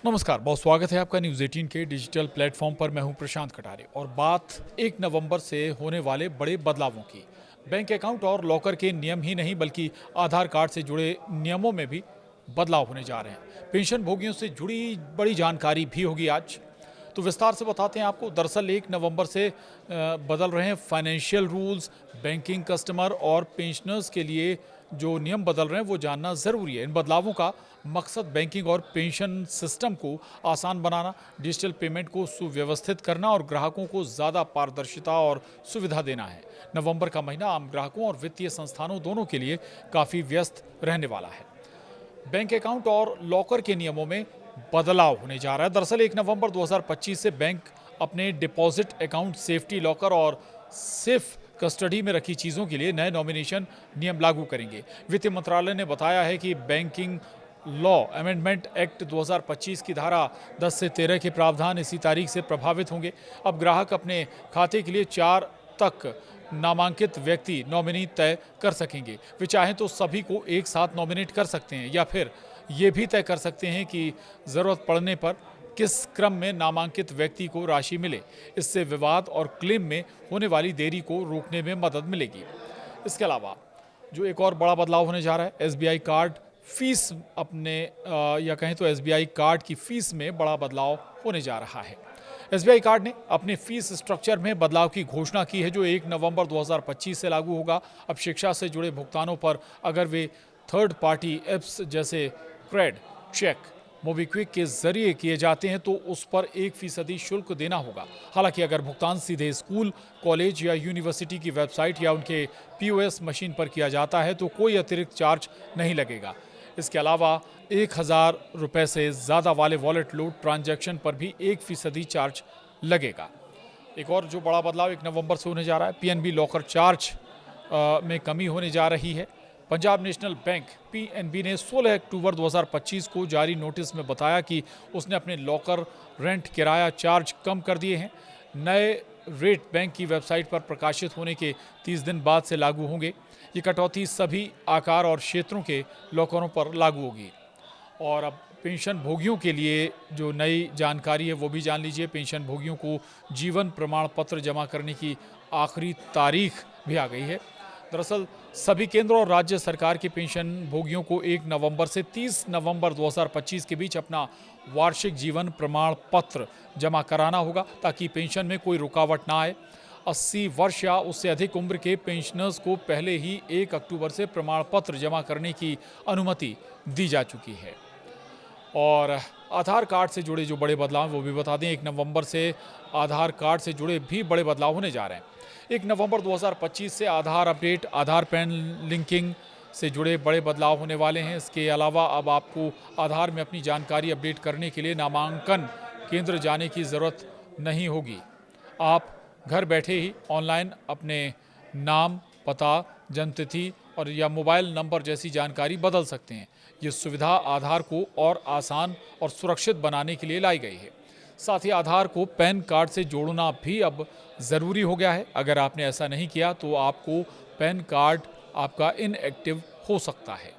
नमस्कार, बहुत स्वागत है आपका न्यूज़ 18 के डिजिटल प्लेटफॉर्म पर। मैं हूं प्रशांत कटारे और बात 1 नवंबर से होने वाले बड़े बदलावों की। बैंक अकाउंट और लॉकर के नियम ही नहीं बल्कि आधार कार्ड से जुड़े नियमों में भी बदलाव होने जा रहे हैं। पेंशन भोगियों से जुड़ी बड़ी जानकारी भी होगी आज, तो विस्तार से बताते हैं आपको। दरअसल 1 नवंबर से बदल रहे हैं फाइनेंशियल रूल्स। बैंकिंग कस्टमर और पेंशनर्स के लिए जो नियम बदल रहे हैं वो जानना ज़रूरी है। इन बदलावों का मकसद बैंकिंग और पेंशन सिस्टम को आसान बनाना, डिजिटल पेमेंट को सुव्यवस्थित करना और ग्राहकों को ज़्यादा पारदर्शिता और सुविधा देना है। नवंबर का महीना आम ग्राहकों और वित्तीय संस्थानों दोनों के लिए काफ़ी व्यस्त रहने वाला है। बैंक अकाउंट और लॉकर के नियमों में बदलाव होने जा रहा है। दरअसल 1 नवंबर 2025 से बैंक अपने डिपॉजिट अकाउंट, सेफ्टी लॉकर और सेफ कस्टडी में रखी चीज़ों के लिए नए नॉमिनेशन नियम लागू करेंगे। वित्त मंत्रालय ने बताया है कि बैंकिंग लॉ अमेंडमेंट एक्ट 2025 की धारा 10 से 13 के प्रावधान इसी तारीख से प्रभावित होंगे। अब ग्राहक अपने खाते के लिए 4 तक नामांकित व्यक्ति नॉमिनी तय कर सकेंगे। वे चाहें तो सभी को एक साथ नॉमिनेट कर सकते हैं या फिर ये भी तय कर सकते हैं कि ज़रूरत पड़ने पर किस क्रम में नामांकित व्यक्ति को राशि मिले। इससे विवाद और क्लेम में होने वाली देरी को रोकने में मदद मिलेगी। इसके अलावा जो एक और बड़ा बदलाव होने जा रहा है, एसबीआई कार्ड फीस या कहें तो एसबीआई कार्ड की फीस में बड़ा बदलाव होने जा रहा है। एसबीआई कार्ड ने अपने फीस स्ट्रक्चर में बदलाव की घोषणा की है, जो 1 नवंबर 2025 से लागू होगा। अब शिक्षा से जुड़े भुगतानों पर अगर वे थर्ड पार्टी ऐप्स जैसे क्रेड, चेक, मोबीक्विक के जरिए किए जाते हैं तो उस पर 1% शुल्क देना होगा। हालांकि अगर भुगतान सीधे स्कूल, कॉलेज या यूनिवर्सिटी की वेबसाइट या उनके पीओएस मशीन पर किया जाता है तो कोई अतिरिक्त चार्ज नहीं लगेगा। इसके अलावा 1000 रुपये से ज़्यादा वाले वॉलेट लोड ट्रांजैक्शन पर भी 1% चार्ज लगेगा। एक और जो बड़ा बदलाव 1 नवंबर से होने जा रहा है, पीएनबी लॉकर चार्ज में कमी होने जा रही है। पंजाब नेशनल बैंक पीएनबी ने 16 अक्टूबर 2025 को जारी नोटिस में बताया कि उसने अपने लॉकर रेंट किराया चार्ज कम कर दिए हैं। नए रेट बैंक की वेबसाइट पर प्रकाशित होने के 30 दिन बाद से लागू होंगे। ये कटौती सभी आकार और क्षेत्रों के लॉकरों पर लागू होगी। और अब पेंशन भोगियों के लिए जो नई जानकारी है वो भी जान लीजिए। पेंशन भोगियों को जीवन प्रमाण पत्र जमा करने की आखिरी तारीख भी आ गई है। दरअसल सभी केंद्र और राज्य सरकार के पेंशन भोगियों को 1 नवंबर से 30 नवंबर 2025 के बीच अपना वार्षिक जीवन प्रमाण पत्र जमा कराना होगा ताकि पेंशन में कोई रुकावट ना आए। 80 वर्ष या उससे अधिक उम्र के पेंशनर्स को पहले ही 1 अक्टूबर से प्रमाण पत्र जमा करने की अनुमति दी जा चुकी है। और आधार कार्ड से जुड़े जो बड़े बदलाव वो भी बता दें। 1 नवंबर से आधार कार्ड से जुड़े भी बड़े बदलाव होने जा रहे हैं। 1 नवंबर 2025 से आधार अपडेट, आधार पैन लिंकिंग से जुड़े बड़े बदलाव होने वाले हैं। इसके अलावा अब आपको आधार में अपनी जानकारी अपडेट करने के लिए नामांकन केंद्र जाने की ज़रूरत नहीं होगी। आप घर बैठे ही ऑनलाइन अपने नाम, पता, जन्मतिथि और या मोबाइल नंबर जैसी जानकारी बदल सकते हैं। ये सुविधा आधार को और आसान और सुरक्षित बनाने के लिए लाई गई है। साथ ही आधार को पैन कार्ड से जोड़ना भी अब ज़रूरी हो गया है। अगर आपने ऐसा नहीं किया तो आपको पैन कार्ड आपका इनएक्टिव हो सकता है।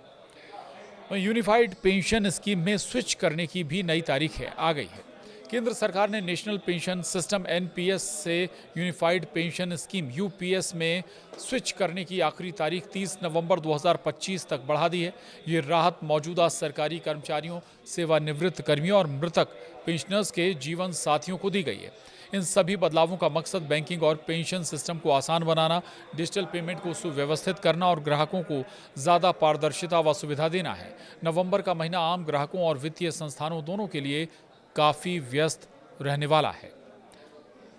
यूनिफाइड पेंशन स्कीम में स्विच करने की भी नई तारीख आ गई है। केंद्र सरकार ने नेशनल पेंशन सिस्टम एनपीएस से यूनिफाइड पेंशन स्कीम यूपीएस में स्विच करने की आखिरी तारीख 30 नवंबर 2025 तक बढ़ा दी है। ये राहत मौजूदा सरकारी कर्मचारियों, सेवानिवृत्त कर्मियों और मृतक पेंशनर्स के जीवन साथियों को दी गई है। इन सभी बदलावों का मकसद बैंकिंग और पेंशन सिस्टम को आसान बनाना, डिजिटल पेमेंट को सुव्यवस्थित करना और ग्राहकों को ज़्यादा पारदर्शिता व सुविधा देना है। नवंबर का महीना आम ग्राहकों और वित्तीय संस्थानों दोनों के लिए काफ़ी व्यस्त रहने वाला है।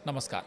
नमस्कार।